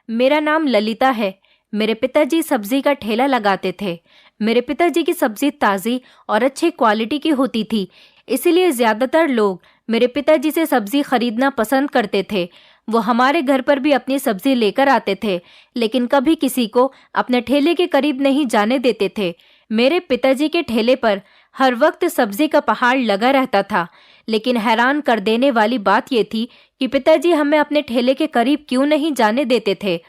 मेरा नाम ललिता है। मेरे पिताजी सब्जी का ठेला लगाते थे। मेरे पिताजी की सब्जी ताज़ी और अच्छी क्वालिटी की होती थी, इसीलिए ज़्यादातर लोग मेरे पिताजी से सब्जी खरीदना पसंद करते थे। वो हमारे घर पर भी अपनी सब्जी लेकर आते थे, लेकिन कभी किसी को अपने ठेले के करीब नहीं जाने देते थे। मेरे पिताजी के ठेले पर हर वक्त सब्जी का पहाड़ लगा रहता था, लेकिन हैरान कर देने वाली बात यह थी कि पिताजी हमें अपने ठेले के करीब क्यों नहीं जाने देते थे।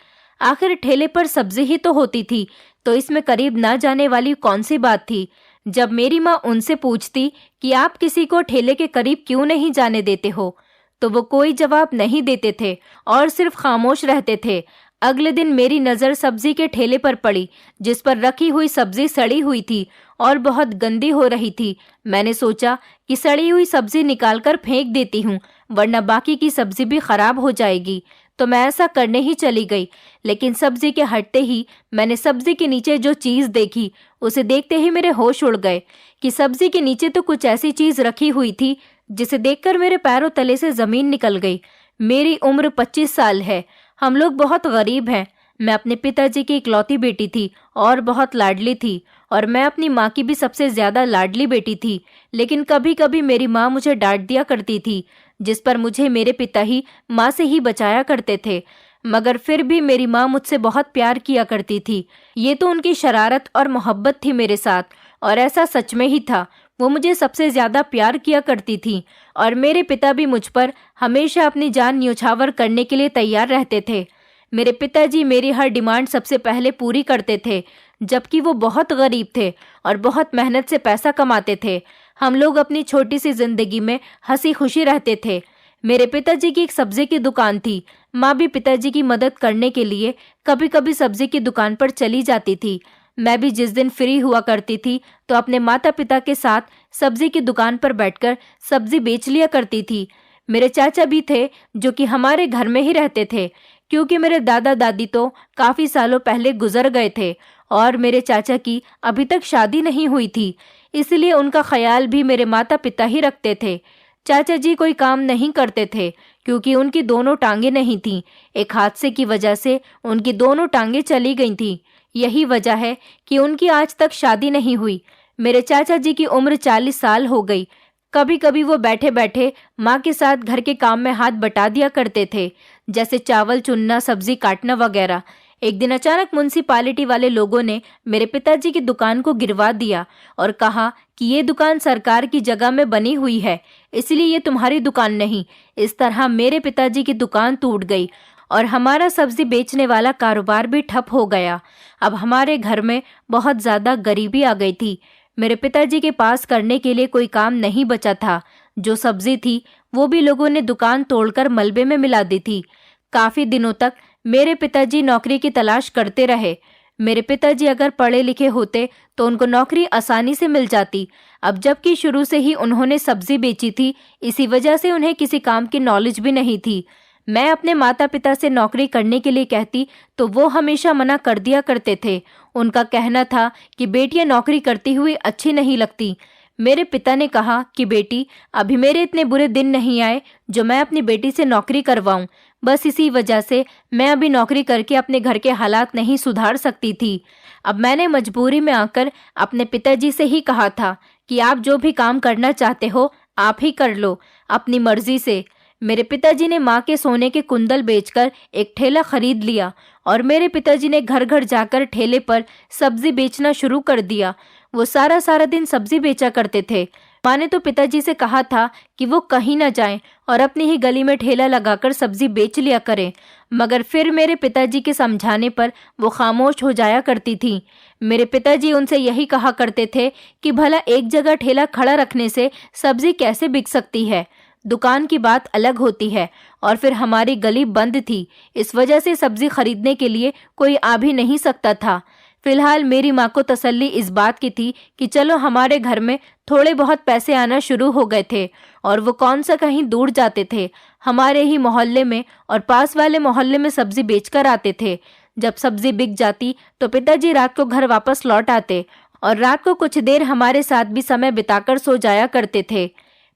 आखिर ठेले पर सब्जी ही तो होती थी, तो इसमें करीब ना जाने वाली कौन सी बात थी। जब मेरी माँ उनसे पूछती कि आप किसी को ठेले के करीब क्यों नहीं जाने देते हो, तो वो कोई जवाब नहीं देते थे और सिर्फ खामोश रहते थे। अगले दिन मेरी नज़र सब्जी के ठेले पर पड़ी, जिस पर रखी हुई सब्जी सड़ी हुई थी और बहुत गंदी हो रही थी। मैंने सोचा कि सड़ी हुई सब्जी निकालकर फेंक देती हूँ, वरना बाकी की सब्जी भी खराब हो जाएगी। तो मैं ऐसा करने ही चली गई, लेकिन सब्जी के हटते ही मैंने सब्जी के नीचे जो चीज़ देखी, उसे देखते ही मेरे होश उड़ गए कि सब्जी के नीचे तो कुछ ऐसी चीज़ रखी हुई थी जिसे देखकर मेरे पैरों तले से ज़मीन निकल गई। मेरी उम्र 25 साल है। हम लोग बहुत गरीब हैं। मैं अपने पिताजी की इकलौती बेटी थी और बहुत लाडली थी, और मैं अपनी माँ की भी सबसे ज़्यादा लाडली बेटी थी। लेकिन कभी कभी मेरी माँ मुझे डांट दिया करती थी, जिस पर मुझे मेरे पिता ही माँ से ही बचाया करते थे। मगर फिर भी मेरी माँ मुझसे बहुत प्यार किया करती थी। ये तो उनकी शरारत और मोहब्बत थी मेरे साथ, और ऐसा सच में ही था। वो मुझे सबसे ज़्यादा प्यार किया करती थी, और मेरे पिता भी मुझ पर हमेशा अपनी जान न्यौछावर करने के लिए तैयार रहते थे। मेरे पिताजी मेरी हर डिमांड सबसे पहले पूरी करते थे, जबकि वो बहुत गरीब थे और बहुत मेहनत से पैसा कमाते थे। हम लोग अपनी छोटी सी जिंदगी में हंसी खुशी रहते थे। मेरे पिताजी की एक सब्जी की दुकान थी। माँ भी पिताजी की मदद करने के लिए कभी कभी सब्जी की दुकान पर चली जाती थी। मैं भी जिस दिन फ्री हुआ करती थी, तो अपने माता पिता के साथ सब्जी की दुकान पर बैठकर सब्जी बेच लिया करती थी। मेरे चाचा भी थे, जो कि हमारे घर में ही रहते थे, क्योंकि मेरे दादा दादी तो काफ़ी सालों पहले गुजर गए थे और मेरे चाचा की अभी तक शादी नहीं हुई थी, इसलिए उनका ख्याल भी मेरे माता पिता ही रखते थे। चाचा जी कोई काम नहीं करते थे, क्योंकि उनकी दोनों टांगें नहीं थीं। एक हादसे की वजह से उनकी दोनों टांगें चली गई थीं। यही वजह है कि उनकी आज तक शादी नहीं हुई। मेरे चाचा जी की उम्र 40 साल हो गई। कभी कभी वो बैठे बैठे माँ के साथ घर के काम में हाथ बटा दिया करते थे, जैसे चावल चुनना, सब्जी काटना वगैरह। एक दिन अचानक म्युनिसिपैलिटी वाले लोगों ने मेरे पिताजी की दुकान को गिरवा दिया और कहा कि ये दुकान सरकार की जगह में बनी हुई है, इसलिए ये तुम्हारी दुकान नहीं। इस तरह मेरे पिताजी की दुकान टूट गई और हमारा सब्जी बेचने वाला कारोबार भी ठप हो गया। अब हमारे घर में बहुत ज़्यादा गरीबी आ गई थी। मेरे पिताजी के पास करने के लिए कोई काम नहीं बचा था। जो सब्जी थी वो भी लोगों ने दुकान तोड़कर मलबे में मिला दी थी। काफ़ी दिनों तक मेरे पिताजी नौकरी की तलाश करते रहे। मेरे पिताजी अगर पढ़े लिखे होते तो उनको नौकरी आसानी से मिल जाती। अब जबकि शुरू से ही उन्होंने सब्जी बेची थी, इसी वजह से उन्हें किसी काम की नॉलेज भी नहीं थी। मैं अपने माता पिता से नौकरी करने के लिए कहती तो वो हमेशा मना कर दिया करते थे। उनका कहना था कि बेटियां नौकरी करती हुई अच्छी नहीं लगती। मेरे पिता ने कहा कि बेटी, अभी मेरे इतने बुरे दिन नहीं आए जो मैं अपनी बेटी से नौकरी करवाऊं। बस इसी वजह से मैं अभी नौकरी करके अपने घर के हालात नहीं सुधार सकती थी। अब मैंने मजबूरी में आकर अपने पिताजी से ही कहा था कि आप जो भी काम करना चाहते हो आप ही कर लो, अपनी मर्जी से। मेरे पिताजी ने माँ के सोने के कुंडल बेचकर एक ठेला खरीद लिया और मेरे पिताजी ने घर घर जाकर ठेले पर सब्जी बेचना शुरू कर दिया। वो सारा सारा दिन सब्जी बेचा करते थे। माँ ने तो पिताजी से कहा था कि वो कहीं ना जाएं और अपनी ही गली में ठेला लगाकर सब्जी बेच लिया करें, मगर फिर मेरे पिताजी के समझाने पर वो खामोश हो जाया करती थी। मेरे पिताजी उनसे यही कहा करते थे कि भला एक जगह ठेला खड़ा रखने से सब्जी कैसे बिक सकती है, दुकान की बात अलग होती है। और फिर हमारी गली बंद थी, इस वजह से सब्जी खरीदने के लिए कोई आ भी नहीं सकता था। फिलहाल मेरी माँ को तसल्ली इस बात की थी कि चलो हमारे घर में थोड़े बहुत पैसे आना शुरू हो गए थे और वो कौन सा कहीं दूर जाते थे, हमारे ही मोहल्ले में और पास वाले मोहल्ले में सब्जी बेचकर आते थे। जब सब्जी बिक जाती तो पिताजी रात को घर वापस लौट आते और रात को कुछ देर हमारे साथ भी समय बिताकर सो जाया करते थे।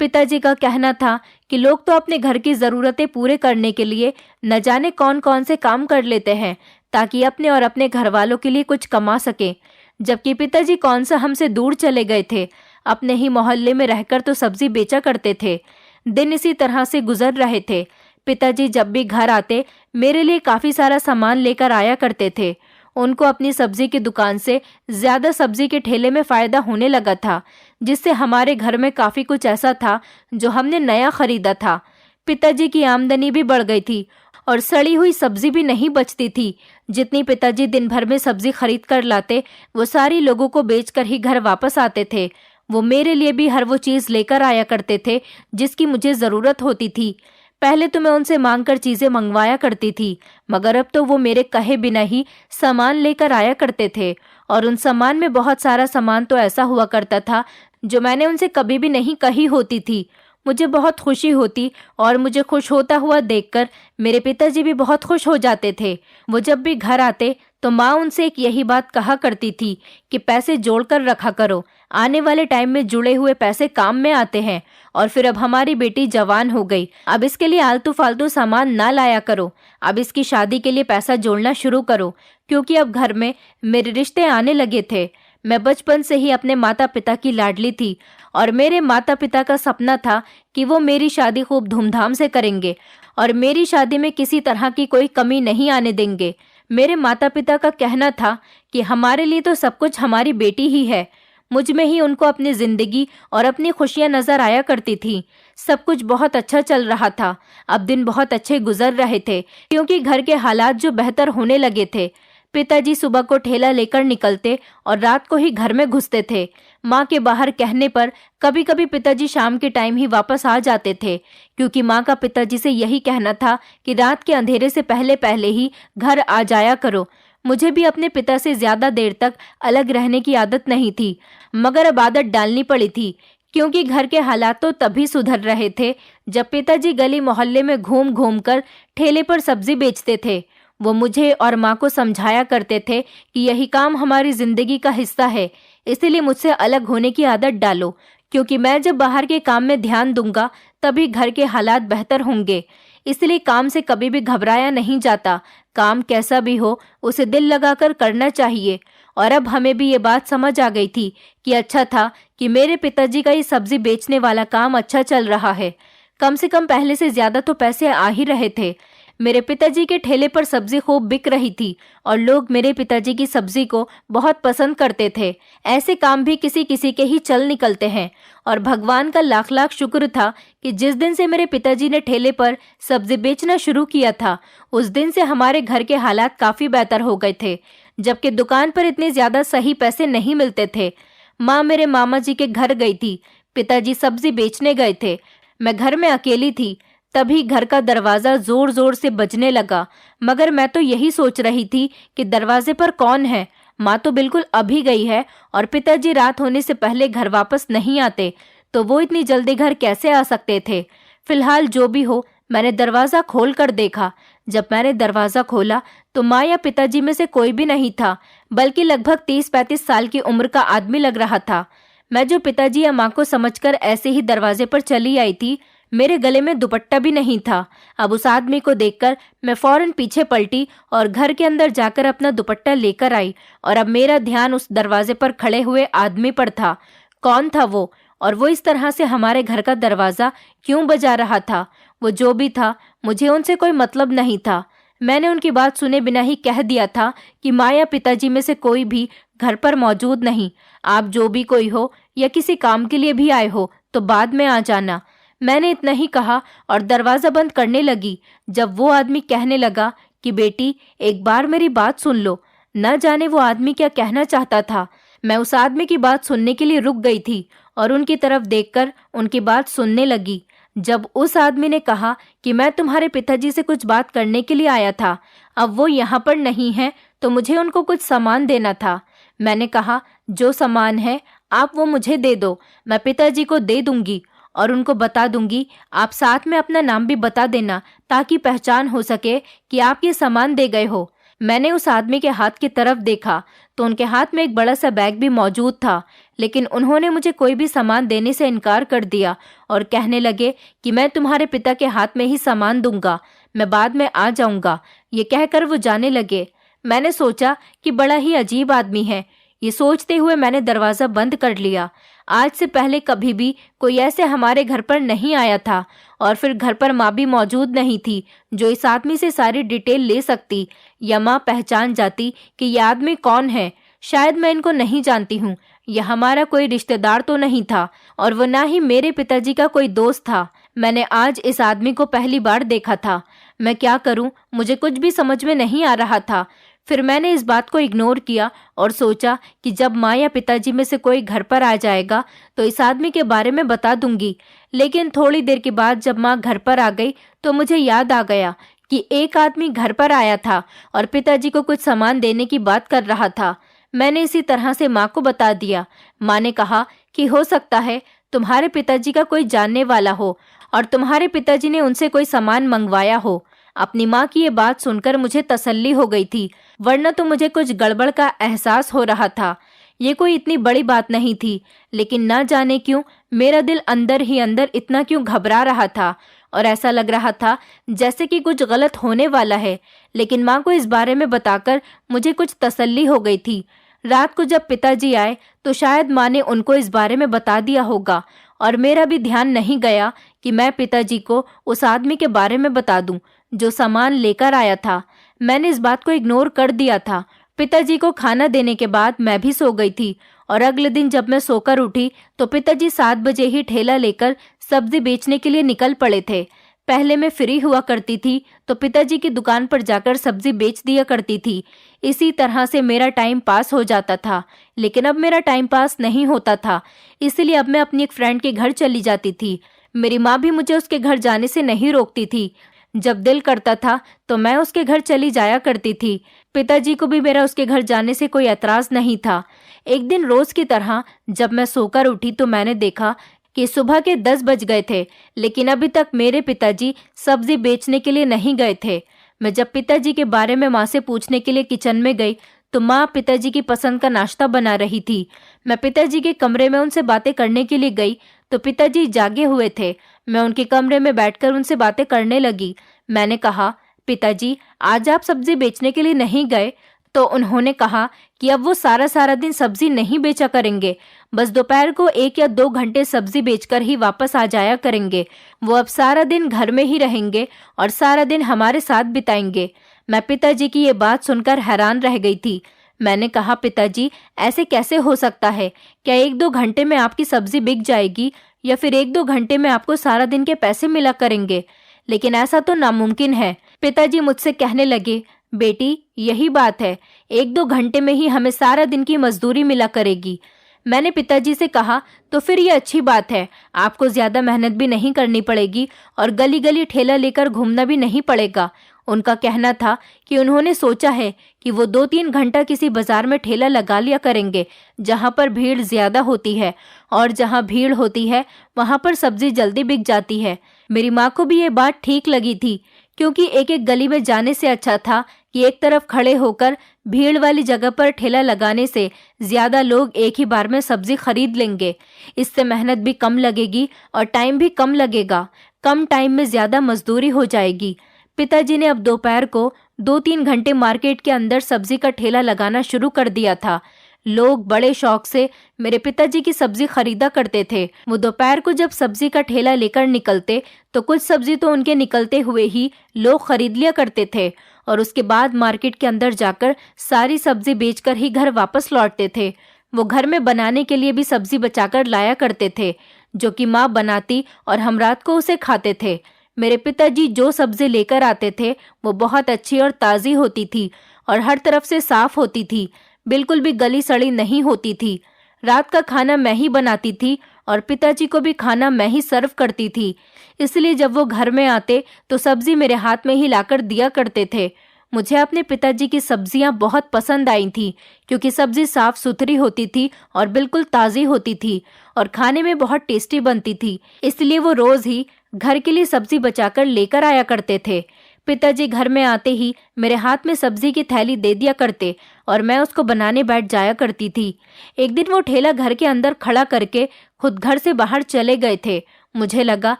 पिताजी का कहना था कि लोग तो अपने घर की ज़रूरतें पूरे करने के लिए न जाने कौन कौन से काम कर लेते हैं ताकि अपने और अपने घर वालों के लिए कुछ कमा सकें, जबकि पिताजी कौन सा हमसे दूर चले गए थे। अपने ही मोहल्ले में रहकर तो सब्जी बेचा करते थे। दिन इसी तरह से गुजर रहे थे। पिताजी जब भी घर आते मेरे लिए काफ़ी सारा सामान लेकर आया करते थे। उनको अपनी सब्जी की दुकान से ज़्यादा सब्जी के ठेले में फ़ायदा होने लगा था, जिससे हमारे घर में काफ़ी कुछ ऐसा था जो हमने नया खरीदा था। पिताजी की आमदनी भी बढ़ गई थी और सड़ी हुई सब्जी भी नहीं बचती थी। जितनी पिताजी दिन भर में सब्जी खरीद कर लाते वो सारी लोगों को बेचकर ही घर वापस आते थे। वो मेरे लिए भी हर वो चीज़ लेकर आया करते थे जिसकी मुझे ज़रूरत होती थी। पहले तो मैं उनसे मांगकर चीज़ें मंगवाया करती थी, मगर अब तो वो मेरे कहे बिना ही सामान लेकर आया करते थे। और उन सामान में बहुत सारा सामान तो ऐसा हुआ करता था जो मैंने उनसे कभी भी नहीं कही होती थी। मुझे बहुत खुशी होती और मुझे खुश होता हुआ देखकर मेरे पिताजी भी बहुत खुश हो जाते थे। वो जब भी घर आते तो माँ उनसे एक यही बात कहा करती थी कि पैसे जोड़ कर रखा करो, आने वाले टाइम में जुड़े हुए पैसे काम में आते हैं। और फिर अब हमारी बेटी जवान हो गई, अब इसके लिए आलतू फालतू सामान ना लाया करो, अब इसकी शादी के लिए पैसा जोड़ना शुरू करो, क्योंकि अब घर में मेरे रिश्ते आने लगे थे। मैं बचपन से ही अपने माता पिता की लाडली थी और मेरे माता पिता का सपना था कि वो मेरी शादी खूब धूमधाम से करेंगे और मेरी शादी में किसी तरह की कोई कमी नहीं आने देंगे। मेरे माता पिता का कहना था कि हमारे लिए तो सब कुछ हमारी बेटी ही है। मुझ में ही उनको अपनी जिंदगी और अपनी खुशियां नजर आया करती थी। सब कुछ बहुत अच्छा चल रहा था। अब दिन बहुत अच्छे गुजर रहे थे क्योंकि घर के हालात जो बेहतर होने लगे थे। पिताजी सुबह को ठेला लेकर निकलते और रात को ही घर में घुसते थे। माँ के बाहर कहने पर कभी कभी पिताजी शाम के टाइम ही वापस आ जाते थे, क्योंकि माँ का पिताजी से यही कहना था कि रात के अंधेरे से पहले पहले ही घर आ जाया करो। मुझे भी अपने पिता से ज्यादा देर तक अलग रहने की आदत नहीं थी, मगर अब आदत डालनी पड़ी थी, क्योंकि घर के हालात तो तभी सुधर रहे थे जब पिताजी गली मोहल्ले में घूम घूम कर ठेले पर सब्जी बेचते थे। वो मुझे और माँ को समझाया करते थे कि यही काम हमारी जिंदगी का हिस्सा है, इसीलिए मुझसे अलग होने की आदत डालो, क्योंकि मैं जब बाहर के काम में ध्यान दूंगा तभी घर के हालात बेहतर होंगे। इसलिए काम से कभी भी घबराया नहीं जाता। काम कैसा भी हो उसे दिल लगाकर करना चाहिए। और अब हमें भी ये बात समझ आ गई थी कि अच्छा था कि मेरे पिताजी का ये सब्जी बेचने वाला काम अच्छा चल रहा है। कम से कम पहले से ज्यादा तो पैसे आ ही रहे थे। मेरे पिताजी के ठेले पर सब्जी खूब बिक रही थी और लोग मेरे पिताजी की सब्जी को बहुत पसंद करते थे। ऐसे काम भी किसी किसी के ही चल निकलते हैं और भगवान का लाख लाख शुक्र था कि जिस दिन से मेरे पिताजी ने ठेले पर सब्जी बेचना शुरू किया था उस दिन से हमारे घर के हालात काफी बेहतर हो गए थे, जबकि दुकान पर इतने ज्यादा सही पैसे नहीं मिलते थे। माँ मेरे मामा जी के घर गई थी, पिताजी सब्जी बेचने गए थे। मैं घर में अकेली थी। तभी घर का दरवाजा जोर जोर से बजने लगा, मगर मैं तो यही सोच रही थी कि दरवाजे पर कौन है। माँ तो बिल्कुल अभी गई है और पिताजी रात होने से पहले घर वापस नहीं आते, तो वो इतनी जल्दी घर कैसे आ सकते थे। फिलहाल जो भी हो, मैंने दरवाजा खोल कर देखा। जब मैंने दरवाजा खोला तो माँ या पिताजी में से कोई भी नहीं था, बल्कि लगभग 30-35 साल की उम्र का आदमी लग रहा था। मैं जो पिताजी या माँ को समझकर ऐसे ही दरवाजे पर चली आई थी, मेरे गले में दुपट्टा भी नहीं था। अब उस आदमी को देखकर मैं फौरन पीछे पलटी और घर के अंदर जाकर अपना दुपट्टा लेकर आई, और अब मेरा ध्यान उस दरवाजे पर खड़े हुए आदमी पर था। कौन था वो, और वो इस तरह से हमारे घर का दरवाजा क्यों बजा रहा था? वो जो भी था, मुझे उनसे कोई मतलब नहीं था। मैंने उनकी बात सुने बिना ही कह दिया था कि माँ या पिताजी में से कोई भी घर पर मौजूद नहीं। आप जो भी कोई हो या किसी काम के लिए भी आए हो तो बाद में आ जाना। मैंने इतना ही कहा और दरवाजा बंद करने लगी, जब वो आदमी कहने लगा कि बेटी एक बार मेरी बात सुन लो। न जाने वो आदमी क्या कहना चाहता था। मैं उस आदमी की बात सुनने के लिए रुक गई थी और उनकी तरफ देखकर उनकी बात सुनने लगी। जब उस आदमी ने कहा कि मैं तुम्हारे पिताजी से कुछ बात करने के लिए आया था, अब वो यहाँ पर नहीं है तो मुझे उनको कुछ सामान देना था। मैंने कहा जो सामान है आप वो मुझे दे दो, मैं पिताजी को दे दूंगी और उनको बता दूंगी। आप साथ में अपना नाम भी बता देना ताकि पहचान हो सके कि आप ये सामान दे गए हो। मैंने उस आदमी के हाथ की तरफ देखा तो उनके हाथ में एक बड़ा सा बैग भी मौजूद था, लेकिन उन्होंने मुझे कोई भी सामान देने से इनकार कर दिया और कहने लगे कि मैं तुम्हारे पिता के हाथ में ही सामान दूंगा, मैं बाद में आ जाऊंगा। ये कहकर वो जाने लगे। मैंने सोचा कि बड़ा ही अजीब आदमी है। ये सोचते हुए मैंने दरवाज़ा बंद कर लिया। आज से पहले कभी भी कोई ऐसे हमारे घर पर नहीं आया था, और फिर घर पर माँ भी मौजूद नहीं थी जो इस आदमी से सारी डिटेल ले सकती, या माँ पहचान जाती कि यह आदमी कौन है। शायद मैं इनको नहीं जानती हूँ। यह हमारा कोई रिश्तेदार तो नहीं था, और वो ना ही मेरे पिताजी का कोई दोस्त था। मैंने आज इस आदमी को पहली बार देखा था। मैं क्या करूँ, मुझे कुछ भी समझ में नहीं आ रहा था। फिर मैंने इस बात को इग्नोर किया और सोचा कि जब माँ या पिताजी में से कोई घर पर आ जाएगा तो इस आदमी के बारे में बता दूंगी। लेकिन थोड़ी देर के बाद जब माँ घर पर आ गई तो मुझे याद आ गया कि एक आदमी घर पर आया था और पिताजी को कुछ सामान देने की बात कर रहा था। मैंने इसी तरह से माँ को बता दिया। माँ ने कहा कि हो सकता है तुम्हारे पिताजी का कोई जानने वाला हो और तुम्हारे पिताजी ने उनसे कोई सामान मंगवाया हो। अपनी माँ की ये बात सुनकर मुझे तसल्ली हो गई थी, वरना तो मुझे कुछ गड़बड़ का एहसास हो रहा था। ये कोई इतनी बड़ी बात नहीं थी, लेकिन ना जाने क्यों मेरा दिल अंदर ही अंदर इतना क्यों घबरा रहा था और ऐसा लग रहा था जैसे कि कुछ गलत होने वाला है। लेकिन माँ को इस बारे में बताकर मुझे कुछ तसल्ली हो गई थी। रात को जब पिताजी आए तो शायद माँ ने उनको इस बारे में बता दिया होगा, और मेरा भी ध्यान नहीं गया कि मैं पिताजी को उस आदमी के बारे में बता दूं जो सामान लेकर आया था। मैंने इस बात को इग्नोर कर दिया था। पिताजी को खाना देने के बाद मैं भी सो गई थी, और अगले दिन जब मैं सोकर उठी तो पिताजी 7 बजे ही ठेला लेकर सब्जी बेचने के लिए निकल पड़े थे। पहले मैं फ्री हुआ करती थी तो पिताजी की दुकान पर जाकर सब्जी बेच दिया करती थी। इसी तरह से मेरा टाइम पास हो जाता था। लेकिन अब मेरा टाइम पास नहीं होता था, इसलिए अब मैं अपनी एक फ्रेंड के घर चली जाती थी। मेरी माँ भी मुझे उसके घर जाने से नहीं रोकती थी। जब दिल करता था तो मैं उसके घर चली जाया करती थी। पिताजी को भी मेरा उसके घर जाने से कोई एतराज नहीं था। एक दिन रोज की तरह जब मैं सोकर उठी तो मैंने देखा कि सुबह के 10 बज गए थे, लेकिन अभी तक मेरे पिताजी सब्जी बेचने के लिए नहीं गए थे। मैं जब पिताजी के बारे में माँ से पूछने के लिए किचन में गई तो माँ पिताजी की पसंद का नाश्ता बना रही थी। मैं पिताजी के कमरे में उनसे बातें करने के लिए गई तो पिताजी जागे हुए थे। मैं उनके कमरे में बैठकर उनसे बातें करने लगी। मैंने कहा, पिताजी आज आप सब्जी बेचने के लिए नहीं गए? तो उन्होंने कहा कि अब वो सारा दिन सब्जी नहीं बेचा करेंगे, बस दोपहर को 1 या 2 घंटे सब्जी बेचकर ही वापस आ जाया करेंगे। वो अब सारा दिन घर में ही रहेंगे और सारा दिन हमारे साथ बिताएंगे। मैं पिताजी की ये बात सुनकर हैरान रह गई थी। मैंने कहा, पिताजी ऐसे कैसे हो सकता है? क्या 1-2 घंटे में आपकी सब्जी बिक जाएगी, या फिर 1-2 घंटे में आपको सारा दिन के पैसे मिला करेंगे? लेकिन ऐसा तो नामुमकिन है। पिताजी मुझसे कहने लगे, बेटी यही बात है, 1-2 घंटे में ही हमें सारा दिन की मजदूरी मिला करेगी। मैंने पिताजी से कहा, तो फिर ये अच्छी बात है, आपको ज्यादा मेहनत भी नहीं करनी पड़ेगी और गली गली ठेला लेकर घूमना भी नहीं पड़ेगा। उनका कहना था कि उन्होंने सोचा है कि वो 2-3 घंटा किसी बाजार में ठेला लगा लिया करेंगे जहाँ पर भीड़ ज्यादा होती है, और जहाँ भीड़ होती है वहाँ पर सब्जी जल्दी बिक जाती है। मेरी माँ को भी ये बात ठीक लगी थी, क्योंकि एक एक गली में जाने से अच्छा था कि एक तरफ खड़े होकर भीड़ वाली जगह पर ठेला लगाने से ज्यादा लोग एक ही बार में सब्जी खरीद लेंगे। इससे मेहनत भी कम लगेगी और टाइम भी कम लगेगा। कम टाइम में ज्यादा मजदूरी हो जाएगी। पिताजी ने अब दोपहर को 2-3 घंटे मार्केट के अंदर सब्जी का ठेला लगाना शुरू कर दिया था। लोग बड़े शौक से मेरे पिताजी की सब्जी खरीदा करते थे। वो दोपहर को जब सब्जी का ठेला लेकर निकलते तो कुछ सब्जी तो उनके निकलते हुए ही लोग खरीद लिया करते थे, और उसके बाद मार्केट के अंदर जाकर सारी सब्जी बेचकर ही घर वापस लौटते थे। वो घर में बनाने के लिए भी सब्जी बचाकर लाया करते थे, जो कि माँ बनाती और हम रात को उसे खाते थे। मेरे पिताजी जो सब्जी लेकर आते थे वो बहुत अच्छी और ताज़ी होती थी और हर तरफ से साफ होती थी, बिल्कुल भी गली सड़ी नहीं होती थी। रात का खाना मैं ही बनाती थी और पिताजी को भी खाना मैं ही सर्व करती थी, इसलिए जब वो घर में आते तो सब्जी मेरे हाथ में ही लाकर दिया करते थे। मुझे अपने पिताजी की सब्जियां बहुत पसंद आई थी, क्योंकि सब्जी साफ सुथरी होती थी और बिल्कुल ताज़ी होती थी और खाने में बहुत टेस्टी बनती थी। इसलिए वो रोज ही घर के लिए सब्जी बचाकर लेकर आया करते थे। पिताजी घर में आते ही मेरे हाथ में सब्जी की थैली दे दिया करते और मैं उसको बनाने बैठ जाया करती थी। एक दिन वो ठेला घर के अंदर खड़ा करके खुद घर से बाहर चले गए थे। मुझे लगा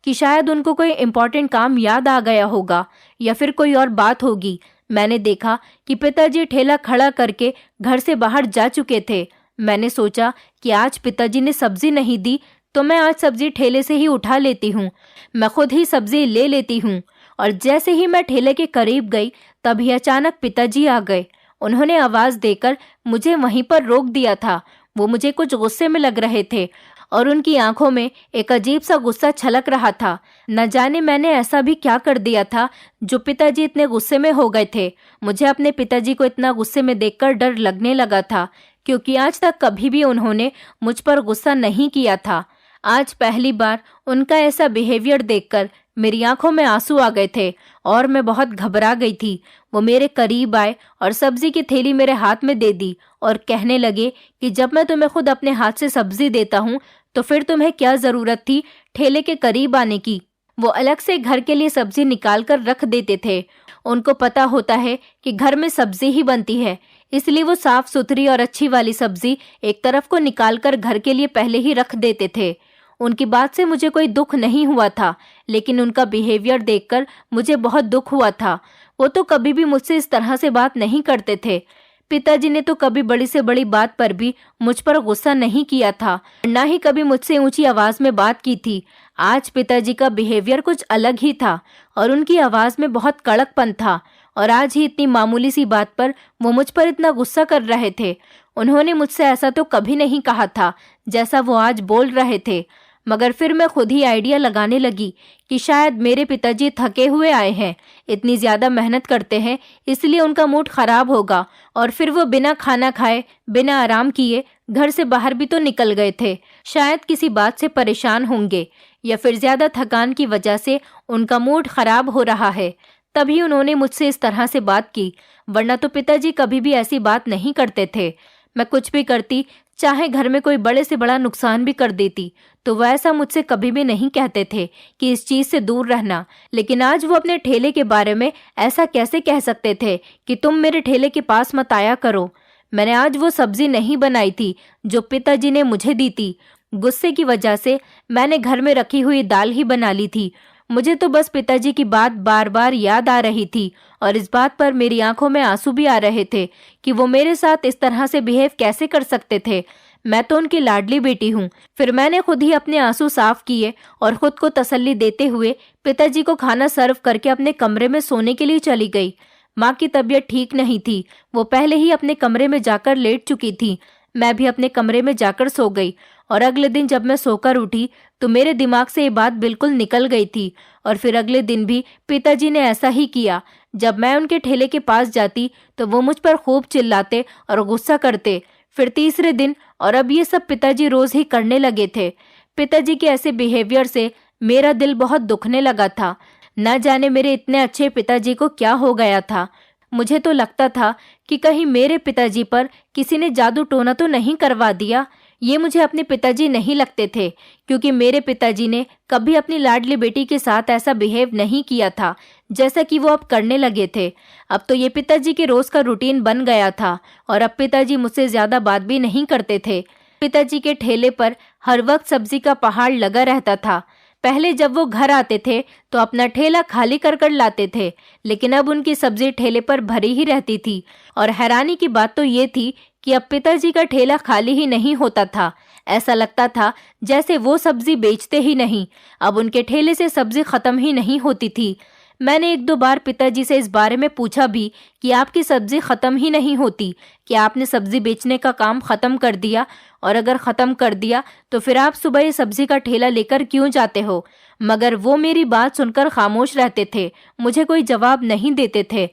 कि शायद उनको कोई इम्पोर्टेंट काम याद आ गया होगा या फिर कोई और बात होगी। मैंने देखा कि पिताजी ठेला खड़ा करके घर से बाहर जा चुके थे। मैंने सोचा कि आज पिताजी ने सब्जी नहीं दी तो मैं आज सब्जी ठेले से ही उठा लेती हूँ, मैं खुद ही सब्जी ले लेती हूँ। और जैसे ही मैं ठेले के करीब गई तभी अचानक पिताजी आ गए। उन्होंने आवाज देकर मुझे वहीं पर रोक दिया था। वो मुझे कुछ गुस्से में लग रहे थे और उनकी आंखों में एक अजीब सा गुस्सा छलक रहा था। न जाने मैंने ऐसा भी क्या कर दिया था जो पिताजी इतने गुस्से में हो गए थे। मुझे अपने पिताजी को इतना गुस्से में देखकर डर लगने लगा था, क्योंकि आज तक कभी भी उन्होंने मुझ पर गुस्सा नहीं किया था। आज पहली बार उनका ऐसा बिहेवियर देखकर मेरी आंखों में आंसू आ गए थे और मैं बहुत घबरा गई थी। वो मेरे करीब आए और सब्जी की थैली मेरे हाथ में दे दी और कहने लगे कि जब मैं तुम्हें खुद अपने हाथ से सब्जी देता हूँ तो फिर तुम्हें क्या जरूरत थी ठेले के करीब आने की। वो अलग से घर के लिए सब्जी निकाल कर रख देते थे। उनको पता होता है कि घर में सब्जी ही बनती है, इसलिए वो साफ सुथरी और अच्छी वाली सब्जी एक तरफ को निकाल कर घर के लिए पहले ही रख देते थे। उनकी बात से मुझे कोई दुख नहीं हुआ था, लेकिन उनका बिहेवियर देखकर मुझे बहुत दुख हुआ था। वो तो कभी भी मुझसे इस तरह से बात नहीं करते थे। पिताजी ने तो कभी बड़ी से बड़ी बात पर भी मुझ पर गुस्सा नहीं किया था, ना ही कभी मुझसे ऊंची आवाज में बात की थी। आज पिताजी का बिहेवियर कुछ अलग ही था और उनकी आवाज में बहुत कड़कपन था। और आज ही इतनी मामूली सी बात पर वो मुझ पर इतना गुस्सा कर रहे थे। उन्होंने मुझसे ऐसा तो कभी नहीं कहा था जैसा वो आज बोल रहे थे। मगर फिर मैं खुद ही आइडिया लगाने लगी कि शायद मेरे पिताजी थके हुए आए हैं, इतनी ज्यादा मेहनत करते हैं इसलिए उनका मूड खराब होगा। और फिर वो बिना खाना खाए बिना आराम किए घर से बाहर भी तो निकल गए थे। शायद किसी बात से परेशान होंगे या फिर ज्यादा थकान की वजह से उनका मूड खराब हो रहा है, तभी उन्होंने मुझसे इस तरह से बात की, वरना तो पिताजी कभी भी ऐसी बात नहीं करते थे। मैं कुछ भी करती, चाहे घर में कोई बड़े से बड़ा नुकसान भी कर देती, तो वह ऐसा मुझसे कभी भी नहीं कहते थे कि इस चीज से दूर रहना। लेकिन आज वो अपने ठेले के बारे में ऐसा कैसे कह सकते थे कि तुम मेरे ठेले के पास मत आया करो। मैंने आज वो सब्जी नहीं बनाई थी जो पिताजी ने मुझे दी थी। गुस्से की वजह से मैंने घर में रखी हुई दाल ही बना ली थी। मुझे तो बस पिताजी की बात बार बार याद आ रही थी और इस बात पर मेरी आंखों में आंसू भी आ रहे थे कि वो मेरे साथ इस तरह से बिहेव कैसे कर सकते थे। मैं तो उनकी लाडली बेटी हूँ। फिर मैंने खुद ही अपने आंसू साफ किए और खुद को तसल्ली देते हुए पिताजी को खाना सर्व करके अपने कमरे में सोने के लिए चली गई। माँ की तबीयत ठीक नहीं थी, वो पहले ही अपने कमरे में जाकर लेट चुकी थी। मैं भी अपने कमरे में जाकर सो गई और अगले दिन जब मैं सोकर उठी तो मेरे दिमाग से ये बात बिल्कुल निकल गई थी। और फिर अगले दिन भी पिताजी ने ऐसा ही किया। जब मैं उनके ठेले के पास जाती तो वो मुझ पर खूब चिल्लाते और गुस्सा करते। फिर तीसरे दिन और अब ये सब पिताजी रोज ही करने लगे थे। पिताजी के ऐसे बिहेवियर से मेरा दिल बहुत दुखने लगा था। न जाने मेरे इतने अच्छे पिताजी को क्या हो गया था। मुझे तो लगता था कि कहीं मेरे पिताजी पर किसी ने जादू टोना तो नहीं करवा दिया। ये मुझे अपने पिताजी नहीं लगते थे, क्योंकि मेरे पिताजी ने कभी अपनी लाडली बेटी के साथ ऐसा बिहेव नहीं किया था जैसा कि वो अब करने लगे थे। अब तो ये पिताजी के रोज का रूटीन बन गया था और अब पिताजी मुझसे ज्यादा बात भी नहीं करते थे। पिताजी के ठेले पर हर वक्त सब्जी का पहाड़ लगा रहता था। पहले जब वो घर आते थे तो अपना ठेला खाली कर कर लाते थे, लेकिन अब उनकी सब्जी ठेले पर भरी ही रहती थी। और हैरानी की बात तो ये थी कि अब पिताजी का ठेला खाली ही नहीं होता था। ऐसा लगता था जैसे वो सब्जी बेचते ही नहीं। अब उनके ठेले से सब्जी खत्म ही नहीं होती थी। मैंने एक दो बार पिताजी से इस बारे में पूछा भी कि आपकी सब्जी खत्म ही नहीं होती, कि आपने सब्जी बेचने का काम खत्म कर दिया, और अगर खत्म कर दिया तो फिर आप सुबह ये सब्जी का ठेला लेकर क्यों जाते हो। मगर वो मेरी बात सुनकर खामोश रहते थे, मुझे कोई जवाब नहीं देते थे।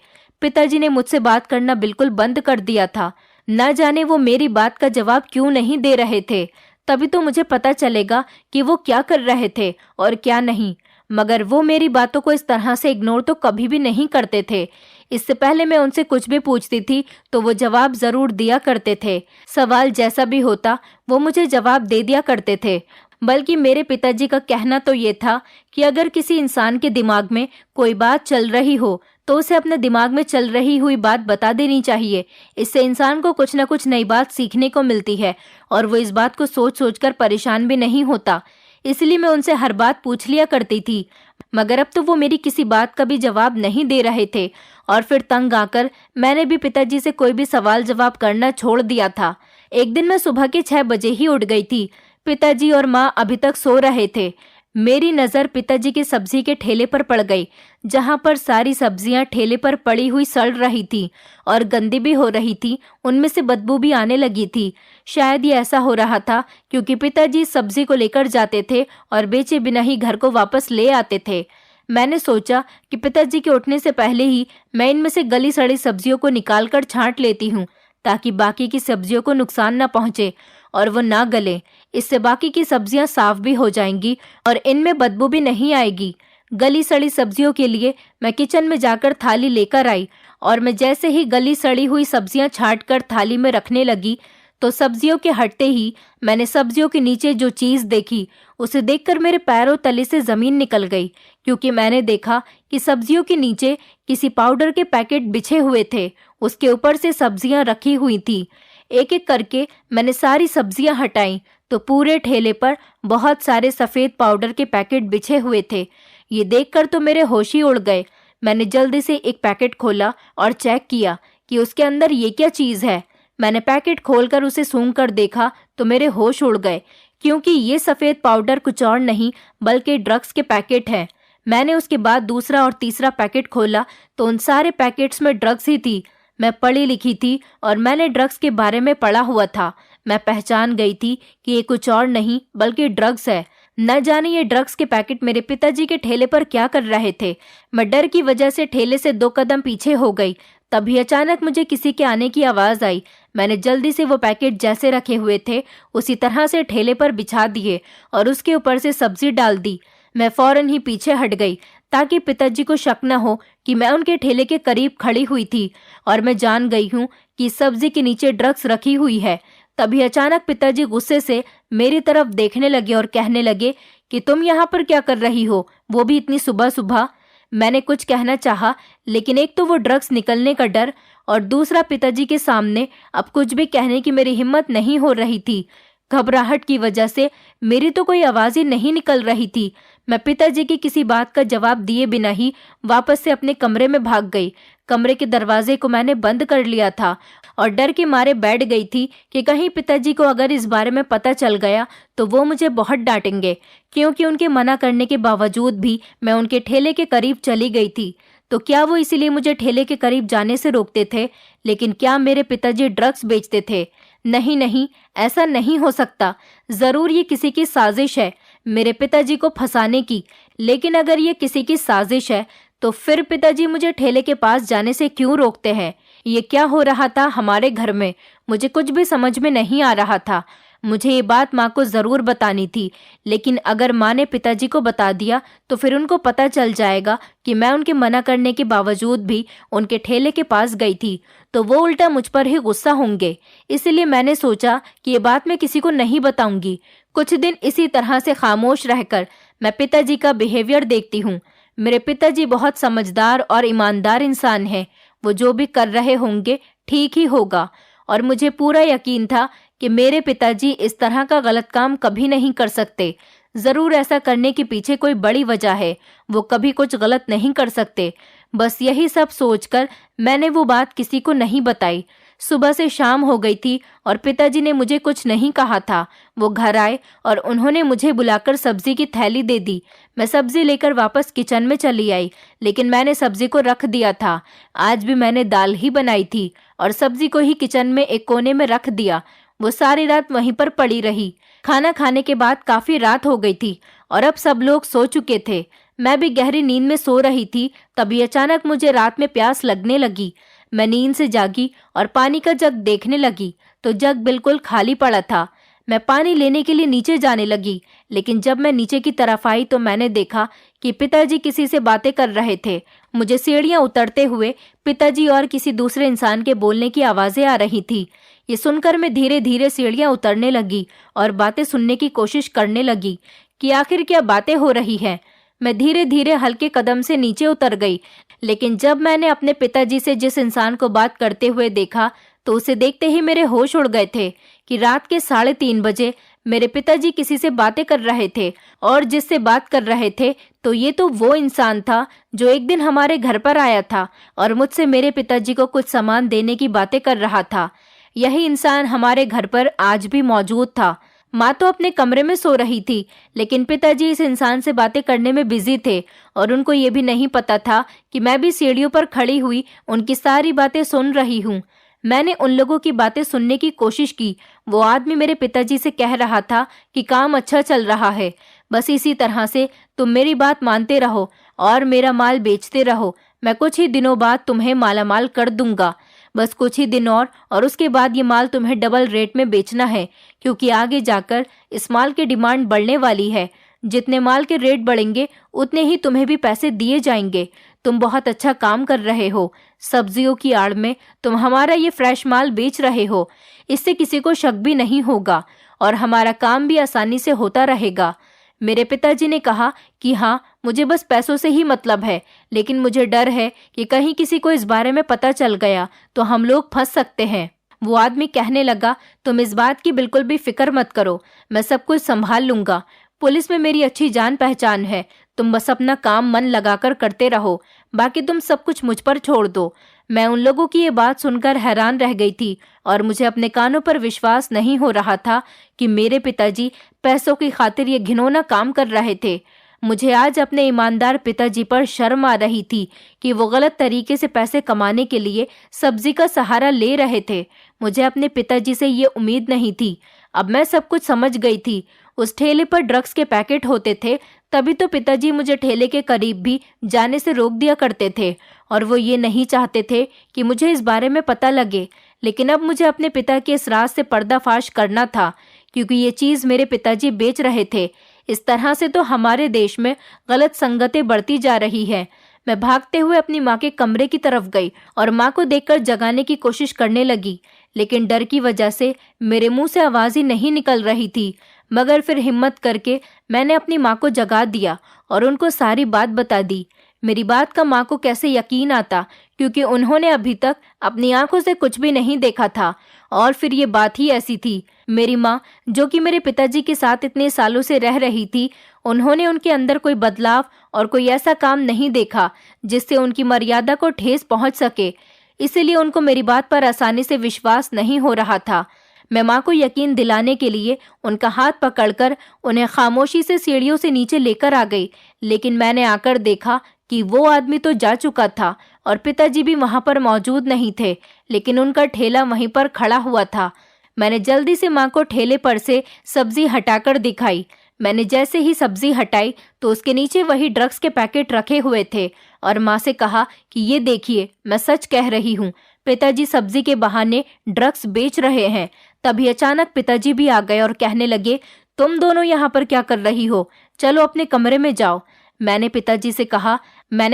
पिताजी ने मुझसे बात करना बिल्कुल बंद कर दिया था। न जाने वो मेरी बात का जवाब क्यों नहीं दे रहे थे। तभी तो मुझे पता चलेगा कि वो क्या कर रहे थे और क्या नहीं। मगर वो मेरी बातों को इस तरह से इग्नोर तो कभी भी नहीं करते थे। इससे पहले मैं उनसे कुछ भी पूछती थी तो वो जवाब जरूर दिया करते थे। सवाल जैसा भी होता वो मुझे जवाब दे दिया करते थे। बल्कि मेरे पिताजी का कहना तो ये था कि अगर किसी इंसान के दिमाग में कोई बात चल रही हो तो उसे अपने दिमाग में चल रही हुई बात बता देनी चाहिए। इससे इंसान को कुछ न कुछ नई बात सीखने को मिलती है और वो इस बात को सोच सोचकर परेशान भी नहीं होता। इसलिए मैं उनसे हर बात पूछ लिया करती थी, मगर अब तो वो मेरी किसी बात का भी जवाब नहीं दे रहे थे और फिर तंग आकर मैंने भी पिताजी से कोई भी सवाल जवाब करना छोड़ दिया था। एक दिन मैं सुबह के 6 बजे ही उठ गई थी। पिताजी और माँ अभी तक सो रहे थे। मेरी नज़र पिताजी के सब्जी के ठेले पर पड़ गई, जहाँ पर सारी सब्जियां ठेले पर पड़ी हुई सड़ रही थी और गंदी भी हो रही थी। उनमें से बदबू भी आने लगी थी। शायद ये ऐसा हो रहा था क्योंकि पिताजी सब्जी को लेकर जाते थे और बेचे बिना ही घर को वापस ले आते थे। मैंने सोचा कि पिताजी के उठने से पहले ही मैं इनमें से गली सड़ी सब्जियों को निकालकर छांट लेती हूँ, ताकि बाकी की सब्जियों को नुकसान न पहुंचे और वो ना गले। इससे बाकी की सब्जियां साफ भी हो जाएंगी और इनमें बदबू भी नहीं आएगी। गली सड़ी सब्जियों के लिए मैं किचन में जाकर थाली लेकर आई और मैं जैसे ही गली सड़ी हुई सब्जियां छांट कर थाली में रखने लगी तो सब्जियों के हटते ही मैंने सब्जियों के नीचे जो चीज़ देखी उसे देखकर मेरे पैरों तले से ज़मीन निकल गई, क्योंकि मैंने देखा कि सब्जियों के नीचे किसी पाउडर के पैकेट बिछे हुए थे। उसके ऊपर से सब्जियां रखी हुई थी। एक एक करके मैंने सारी सब्जियां हटाई तो पूरे ठेले पर बहुत सारे सफ़ेद पाउडर के पैकेट बिछे हुए थे। ये देखकर तो मेरे होश ही उड़ गए। मैंने जल्दी से एक पैकेट खोला और चेक किया कि उसके अंदर ये क्या चीज़ है। मैंने पैकेट खोलकर उसे सूंघ कर देखा तो मेरे होश उड़ गए, क्योंकि ये सफ़ेद पाउडर कुछ और नहीं बल्कि ड्रग्स के पैकेट हैं। मैंने उसके बाद दूसरा और तीसरा पैकेट खोला तो उन सारे पैकेट्स में ड्रग्स ही थी। मैं पढ़ी लिखी थी और मैंने ड्रग्स के बारे में पढ़ा हुआ था। मैं पहचान गई थी कि ये कुछ और नहीं बल्कि ड्रग्स है। न जाने ये ड्रग्स के पैकेट मेरे पिताजी के ठेले पर क्या कर रहे थे। मैं डर की वजह से ठेले से 2 कदम पीछे हो गई। तभी अचानक मुझे किसी के आने की आवाज़ आई। मैंने जल्दी से वो पैकेट जैसे रखे हुए थे उसी तरह से ठेले पर बिछा दिए और उसके ऊपर से सब्जी डाल दी। मैं फौरन ही पीछे हट गई ताकि पिताजी को शक न हो कि मैं उनके ठेले के करीब खड़ी हुई थी और मैं जान गई हूँ कि सब्जी के नीचे ड्रग्स रखी हुई है। तभी अचानक पिताजी गुस्से से मेरी तरफ देखने लगे और कहने लगे कि तुम यहाँ पर क्या कर रही हो, वो भी इतनी सुबह सुबह। मैंने कुछ कहना चाहा, लेकिन एक तो वो ड्रग्स निकलने का डर और दूसरा पिताजी के सामने अब कुछ भी कहने की मेरी हिम्मत नहीं हो रही थी। घबराहट की वजह से मेरी तो कोई आवाज़ ही नहीं निकल रही थी। मैं पिताजी की किसी बात का जवाब दिए बिना ही वापस से अपने कमरे में भाग गई। कमरे के दरवाजे को मैंने बंद कर लिया था और डर के मारे बैठ गई थी कि कहीं पिताजी को अगर इस बारे में पता चल गया तो वो मुझे बहुत डांटेंगे, क्योंकि उनके मना करने के बावजूद भी मैं उनके ठेले के करीब चली गई थी। तो क्या वो इसीलिए मुझे ठेले के करीब जाने से रोकते थे? लेकिन क्या मेरे पिताजी ड्रग्स बेचते थे? नहीं नहीं, ऐसा नहीं हो सकता। ज़रूर ये किसी की साजिश है मेरे पिताजी को फंसाने की। लेकिन अगर ये किसी की साजिश है तो फिर पिताजी मुझे ठेले के पास जाने से क्यों रोकते हैं? ये क्या हो रहा था हमारे घर में? मुझे कुछ भी समझ में नहीं आ रहा था। मुझे ये बात माँ को ज़रूर बतानी थी, लेकिन अगर माँ ने पिताजी को बता दिया तो फिर उनको पता चल जाएगा कि मैं उनके मना करने के बावजूद भी उनके ठेले के पास गई थी, तो वो उल्टा मुझ पर ही गुस्सा होंगे। इसलिए मैंने सोचा कि ये बात मैं किसी को नहीं बताऊंगी। कुछ दिन इसी तरह से खामोश रहकर मैं पिताजी का बिहेवियर देखती हूँ। मेरे पिताजी बहुत समझदार और ईमानदार इंसान हैं। वो जो भी कर रहे होंगे ठीक ही होगा और मुझे पूरा यकीन था कि मेरे पिताजी इस तरह का गलत काम कभी नहीं कर सकते। ज़रूर ऐसा करने के पीछे कोई बड़ी वजह है। वो कभी कुछ गलत नहीं कर सकते। बस यही सब सोचकर मैंने वो बात किसी को नहीं बताई। सुबह से शाम हो गई थी और पिताजी ने मुझे कुछ नहीं कहा था। वो घर आए और उन्होंने मुझे बुलाकर सब्जी की थैली दे दी। मैं सब्जी लेकर वापस किचन में चली आई, लेकिन मैंने सब्जी को रख दिया था। आज भी मैंने दाल ही बनाई थी और सब्जी को ही किचन में एक कोने में रख दिया। वो सारी रात वहीं पर पड़ी रही। खाना खाने के बाद काफ़ी रात हो गई थी और अब सब लोग सो चुके थे। मैं भी गहरी नींद में सो रही थी। तभी अचानक मुझे रात में प्यास लगने लगी। मैं नींद से जागी और पानी का जग देखने लगी तो जग बिल्कुल खाली पड़ा था। मैं पानी लेने के लिए नीचे जाने लगी, लेकिन जब मैं नीचे की तरफ आई तो मैंने देखा कि पिताजी किसी से बातें कर रहे थे। मुझे सीढ़ियां उतरते हुए पिताजी और किसी दूसरे इंसान के बोलने की आवाजें आ रही थी। ये सुनकर मैं धीरे धीरे सीढ़ियां उतरने लगी और बातें सुनने की कोशिश करने लगी कि आखिर क्या बातें हो रही है। मैं धीरे धीरे हल्के कदम से नीचे उतर गई, लेकिन जब मैंने अपने पिताजी से जिस इंसान को बात करते हुए देखा तो उसे देखते ही मेरे होश उड़ गए थे कि रात के 3:30 बजे मेरे पिताजी किसी से बातें कर रहे थे, और जिससे बात कर रहे थे तो ये तो वो इंसान था जो एक दिन हमारे घर पर आया था और मुझसे मेरे पिताजी को कुछ सामान देने की बातें कर रहा था। यही इंसान हमारे घर पर आज भी मौजूद था। माँ तो अपने कमरे में सो रही थी, लेकिन पिताजी इस इंसान से बातें करने में बिजी थे और उनको ये भी नहीं पता था कि मैं भी सीढ़ियों पर खड़ी हुई उनकी सारी बातें सुन रही हूँ। मैंने उन लोगों की बातें सुनने की कोशिश की। वो आदमी मेरे पिताजी से कह रहा था कि काम अच्छा चल रहा है, बस इसी तरह से तुम मेरी बात मानते रहो और मेरा माल बेचते रहो। मैं कुछ ही दिनों बाद तुम्हें मालामाल कर दूंगा। बस कुछ ही दिन और उसके बाद ये माल तुम्हें डबल रेट में बेचना है, क्योंकि आगे जाकर इस माल की डिमांड बढ़ने वाली है। जितने माल के रेट बढ़ेंगे उतने ही तुम्हें भी पैसे दिए जाएंगे। तुम बहुत अच्छा काम कर रहे हो। सब्जियों की आड़ में तुम हमारा ये फ्रेश माल बेच रहे हो, इससे किसी को शक भी नहीं होगा और हमारा काम भी आसानी से होता रहेगा। मेरे पिताजी ने कहा कि हाँ, मुझे बस पैसों से ही मतलब है, लेकिन मुझे डर है कि कहीं किसी को इस बारे में पता चल गया तो हम लोग फंस सकते हैं। वो आदमी कहने लगा, तुम इस बात की बिल्कुल भी फिक्र मत करो, मैं सब कुछ संभाल लूंगा। पुलिस में मेरी अच्छी जान पहचान है। तुम बस अपना काम मन लगाकर करते रहो, बाकी तुम सब कुछ मुझ पर छोड़ दो। मैं उन लोगों की ये बात सुनकर हैरान रह गई थी और मुझे अपने कानों पर विश्वास नहीं हो रहा था कि मेरे पिताजी पैसों की खातिर ये घिनौना काम कर रहे थे। मुझे आज अपने ईमानदार पिताजी पर शर्म आ रही थी कि वो गलत तरीके से पैसे कमाने के लिए सब्जी का सहारा ले रहे थे। मुझे अपने पिताजी से ये उम्मीद नहीं थी। अब मैं सब कुछ समझ गई थी। उस ठेले पर ड्रग्स के पैकेट होते थे, तभी तो पिताजी मुझे ठेले के करीब भी जाने से रोक दिया करते थे और वो ये नहीं चाहते थे कि मुझे इस बारे में पता लगे। लेकिन अब मुझे अपने पिता के इस राज से पर्दाफाश करना था, क्योंकि ये चीज मेरे पिताजी बेच रहे थे। इस तरह से तो हमारे देश में गलत संगतें बढ़ती जा रही है। मैं भागते हुए अपनी माँ के कमरे की तरफ गई और माँ को देखकर जगाने की कोशिश करने लगी, लेकिन डर की वजह से मेरे मुंह से आवाज ही नहीं निकल रही थी। मगर फिर हिम्मत करके मैंने अपनी माँ को जगा दिया और उनको सारी बात बता दी। मेरी बात का माँ को कैसे यकीन आता, क्योंकि उन्होंने अभी तक अपनी आंखों से कुछ भी नहीं देखा था। और फिर ये बात ही ऐसी थी। मेरी माँ, जो कि मेरे पिताजी के साथ इतने सालों से रह रही थी, उन्होंने उनके अंदर कोई बदलाव और कोई ऐसा काम नहीं देखा जिससे उनकी मर्यादा को ठेस पहुंच सके। इसीलिए उनको मेरी बात पर आसानी से विश्वास नहीं हो रहा था। मैं माँ को यकीन दिलाने के लिए उनका हाथ पकड़कर उन्हें खामोशी से सीढ़ियों से नीचे लेकर आ गई, लेकिन मैंने आकर देखा कि वो आदमी तो जा चुका था और पिताजी भी वहां पर मौजूद नहीं थे, लेकिन उनका ठेला वहीं पर खड़ा हुआ था। मैंने जल्दी से माँ को ठेले पर से सब्जी हटाकर दिखाई। मैंने जैसे ही सब्जी हटाई तो उसके नीचे वही ड्रग्स के पैकेट रखे हुए थे और माँ से कहा कि ये देखिए, मैं सच कह रही हूँ, पिताजी सब्जी के बहाने ड्रग्स बेच रहे हैं। तभी अचानक पिताजी भी आ गए और कहने लगे, तुम दोनों यहाँ पर क्या कर रही हो? चलो अपने कमरे में जाओ। मैंने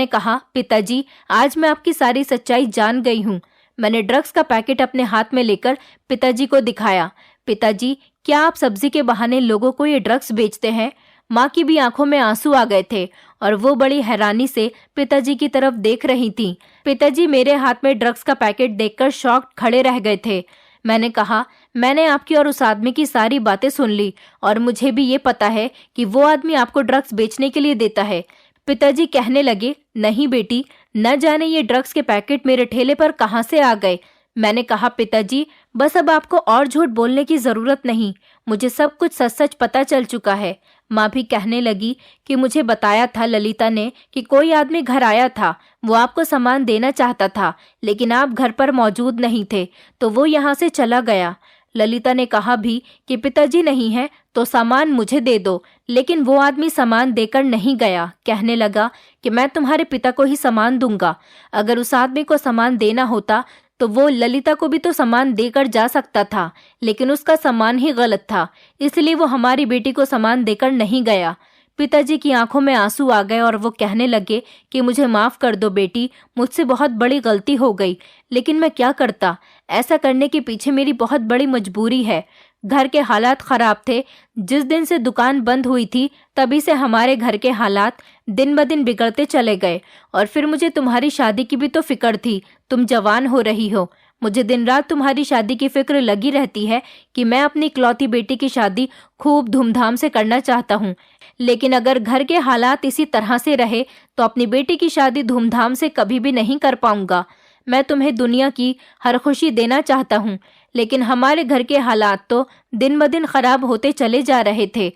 कहा पिताजी, आज मैं आपकी सारी सच्चाई जान गई हूँ। मैंने ड्रग्स का पैकेट अपने हाथ में लेकर पिताजी को दिखाया। पिताजी, क्या आप सब्जी के बहाने लोगों को ये ड्रग्स बेचते हैं? माँ की भी आंखों में आंसू आ गए थे और वो बड़ी हैरानी से पिताजी की तरफ देख रही थीं। पिताजी मेरे हाथ में ड्रग्स का पैकेट देखकर शॉक्ड खड़े रह गए थे। मैंने कहा, मैंने आपकी और उस आदमी की सारी बातें सुन ली और मुझे भी ये पता है कि वो आदमी आपको ड्रग्स बेचने के लिए देता है। पिताजी कहने लगे, नहीं बेटी, न जाने ये ड्रग्स के पैकेट मेरे ठेले पर कहाँ से आ गए। मैंने कहा, पिताजी, बस अब आपको और झूठ बोलने की जरूरत नहीं, मुझे सब कुछ सच सच पता चल चुका है। माँ भी कहने लगी कि मुझे बताया था ललिता ने कि कोई आदमी घर आया था, वो आपको सामान देना चाहता था, लेकिन आप घर पर मौजूद नहीं थे तो वो यहाँ से चला गया। ललिता ने कहा भी कि पिताजी नहीं है तो सामान मुझे दे दो, लेकिन वो आदमी सामान देकर नहीं गया। कहने लगा कि मैं तुम्हारे पिता को ही सामान दूंगा। अगर उस आदमी को सामान देना होता तो वो ललिता को भी तो सामान देकर जा सकता था, लेकिन उसका सामान ही गलत था, इसलिए वो हमारी बेटी को सामान देकर नहीं गया। पिताजी की आंखों में आंसू आ गए और वो कहने लगे कि मुझे माफ कर दो बेटी, मुझसे बहुत बड़ी गलती हो गई, लेकिन मैं क्या करता। ऐसा करने के पीछे मेरी बहुत बड़ी मजबूरी है। घर के हालात खराब थे। जिस दिन से दुकान बंद हुई थी तभी से हमारे घर के हालात दिन ब दिन बिगड़ते चले गए। और फिर मुझे तुम्हारी शादी की भी तो फिक्र थी। तुम जवान हो रही हो, मुझे दिन रात तुम्हारी शादी की फिक्र लगी रहती है कि मैं अपनी इकलौती बेटी की शादी खूब धूमधाम से करना चाहता हूँ। लेकिन अगर घर के हालात इसी तरह से रहे तो अपनी बेटी की शादी धूमधाम से कभी भी नहीं कर पाऊंगा। मैं तुम्हें दुनिया की हर खुशी देना चाहता हूँ, लेकिन हमारे घर के हालात तो दिन ब दिन खराब होते चले जा रहे थे।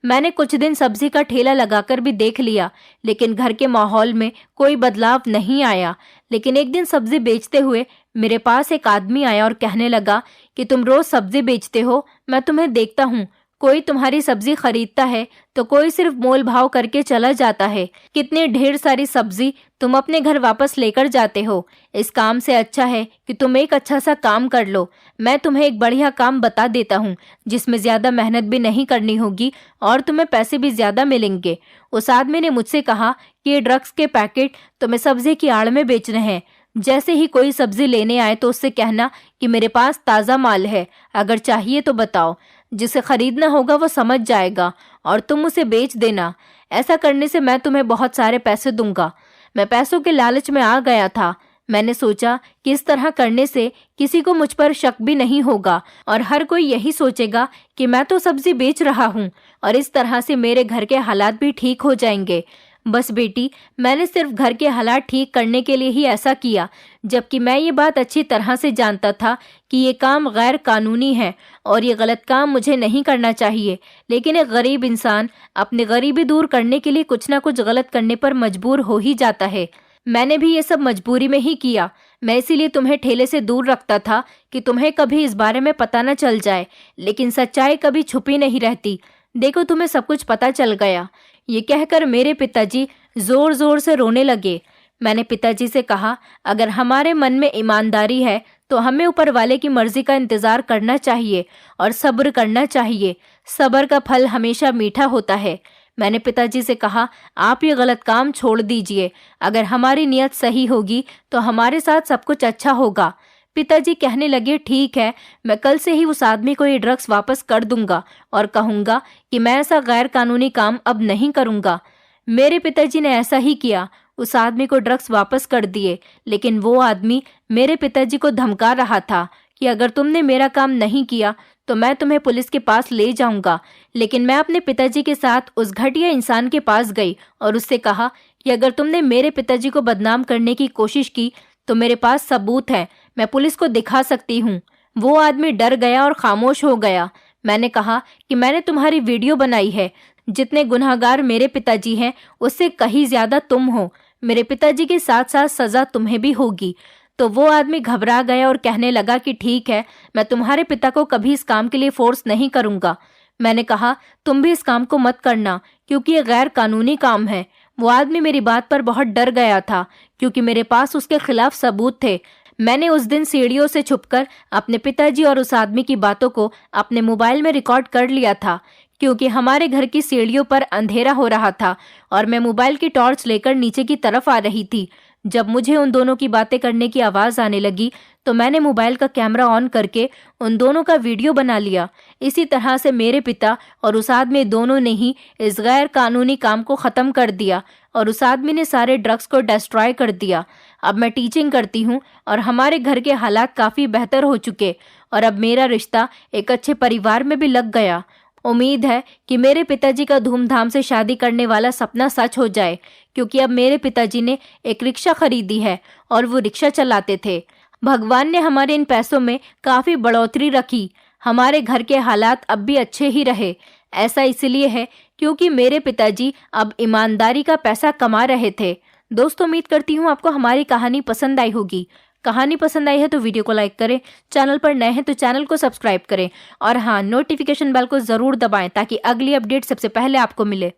मैंने कुछ दिन सब्जी का ठेला लगाकर भी देख लिया, लेकिन घर के माहौल में कोई बदलाव नहीं आया। लेकिन एक दिन सब्जी बेचते हुए मेरे पास एक आदमी आया और कहने लगा कि तुम रोज सब्जी बेचते हो, मैं तुम्हें देखता हूँ। कोई तुम्हारी सब्जी खरीदता है तो कोई सिर्फ मोल भाव करके चला जाता है। कितनी ढेर सारी सब्जी तुम अपने घर वापस लेकर जाते हो। इस काम से अच्छा है कि तुम एक अच्छा सा काम कर लो। मैं तुम्हें एक बढ़िया काम बता देता हूँ जिसमें ज्यादा मेहनत भी नहीं करनी होगी और तुम्हें पैसे भी ज्यादा मिलेंगे। उस आदमी ने मुझसे कहा कि ये ड्रग्स के पैकेट तुम्हें सब्जी की आड़ में बेचने हैं। जैसे ही कोई सब्जी लेने आए तो उससे कहना कि मेरे पास ताज़ा माल है, अगर चाहिए तो बताओ। जिसे खरीदना होगा वो समझ जाएगा और तुम उसे बेच देना। ऐसा करने से मैं तुम्हें बहुत सारे पैसे दूंगा। मैं पैसों के लालच में आ गया था। मैंने सोचा कि इस तरह करने से किसी को मुझ पर शक भी नहीं होगा और हर कोई यही सोचेगा कि मैं तो सब्जी बेच रहा हूँ और इस तरह से मेरे घर के हालात भी ठीक हो जाएंगे। बस बेटी, मैंने सिर्फ घर के हालात ठीक करने के लिए ही ऐसा किया, जबकि मैं ये बात अच्छी तरह से जानता था कि ये काम गैर कानूनी है और ये गलत काम मुझे नहीं करना चाहिए। लेकिन एक गरीब इंसान अपनी गरीबी दूर करने के लिए कुछ ना कुछ गलत करने पर मजबूर हो ही जाता है। मैंने भी ये सब मजबूरी में ही किया। मैं इसीलिए तुम्हें ठेले से दूर रखता था कि तुम्हें कभी इस बारे में पता न चल जाए, लेकिन सच्चाई कभी छुपी नहीं रहती। देखो, तुम्हें सब कुछ पता चल गया। ये कहकर मेरे पिताजी जोर जोर से रोने लगे। मैंने पिताजी से कहा, अगर हमारे मन में ईमानदारी है तो हमें ऊपर वाले की मर्जी का इंतजार करना चाहिए और सब्र करना चाहिए। सब्र का फल हमेशा मीठा होता है। मैंने पिताजी से कहा, आप ये गलत काम छोड़ दीजिए। अगर हमारी नियत सही होगी तो हमारे साथ सब कुछ अच्छा होगा। पिताजी कहने लगे, ठीक है, मैं कल से ही उस आदमी को ये ड्रग्स वापस कर दूंगा और कहूंगा कि मैं ऐसा गैर कानूनी काम अब नहीं करूंगा। मेरे पिताजी ने ऐसा ही किया। उस आदमी को ड्रग्स वापस कर दिए, लेकिन वो आदमी मेरे पिताजी को धमका रहा था कि अगर तुमने मेरा काम नहीं किया तो मैं तुम्हें पुलिस के पास ले जाऊंगा। लेकिन मैं अपने पिताजी के साथ उस घटिया इंसान के पास गई और उससे कहा कि अगर तुमने मेरे पिताजी को बदनाम करने की कोशिश की तो मेरे पास सबूत है, मैं पुलिस को दिखा सकती हूँ। वो आदमी डर गया और खामोश हो गया। मैंने कहा कि मैंने तुम्हारी वीडियो बनाई है। जितने गुनहगार मेरे पिताजी हैं उससे कहीं ज्यादा तुम हो। मेरे पिताजी के साथ साथ सजा तुम्हें भी होगी। तो वो आदमी घबरा गया और कहने लगा कि ठीक है, मैं तुम्हारे पिता को कभी इस काम के लिए फोर्स नहीं करूंगा। मैंने कहा, तुम भी इस काम को मत करना क्योंकि ये गैर कानूनी काम है। वो आदमी मेरी बात पर बहुत डर गया था क्योंकि मेरे पास उसके खिलाफ सबूत थे। मैंने उस दिन सीढ़ियों से छुपकर अपने पिताजी और उस आदमी की बातों को अपने मोबाइल में रिकॉर्ड कर लिया था क्योंकि हमारे घर की सीढ़ियों पर अंधेरा हो रहा था और मैं मोबाइल की टॉर्च लेकर नीचे की तरफ आ रही थी। जब मुझे उन दोनों की बातें करने की आवाज आने लगी तो मैंने मोबाइल का कैमरा ऑन करके उन दोनों का वीडियो बना लिया। इसी तरह से मेरे पिता और उस आदमी दोनों ने ही इस गैर कानूनी काम को खत्म कर दिया और उस आदमी ने सारे ड्रग्स को डिस्ट्रॉय कर दिया। अब मैं टीचिंग करती हूँ और हमारे घर के हालात काफी बेहतर हो चुके और अब मेरा रिश्ता एक अच्छे परिवार में भी लग गया। उम्मीद है कि मेरे पिताजी का धूमधाम से शादी करने वाला सपना सच हो जाए क्योंकि अब मेरे पिताजी ने एक रिक्शा खरीदी है और वो रिक्शा चलाते थे। भगवान ने हमारे इन पैसों में काफी बढ़ोतरी रखी। हमारे घर के हालात अब भी अच्छे ही रहे। ऐसा इसलिए है क्योंकि मेरे पिताजी अब ईमानदारी का पैसा कमा रहे थे। दोस्तों, उम्मीद करती हूँ आपको हमारी कहानी पसंद आई होगी। कहानी पसंद आई है तो वीडियो को लाइक करें, चैनल पर नए हैं तो चैनल को सब्सक्राइब करें और हाँ, नोटिफिकेशन बेल को जरूर दबाएं ताकि अगली अपडेट सबसे पहले आपको मिले।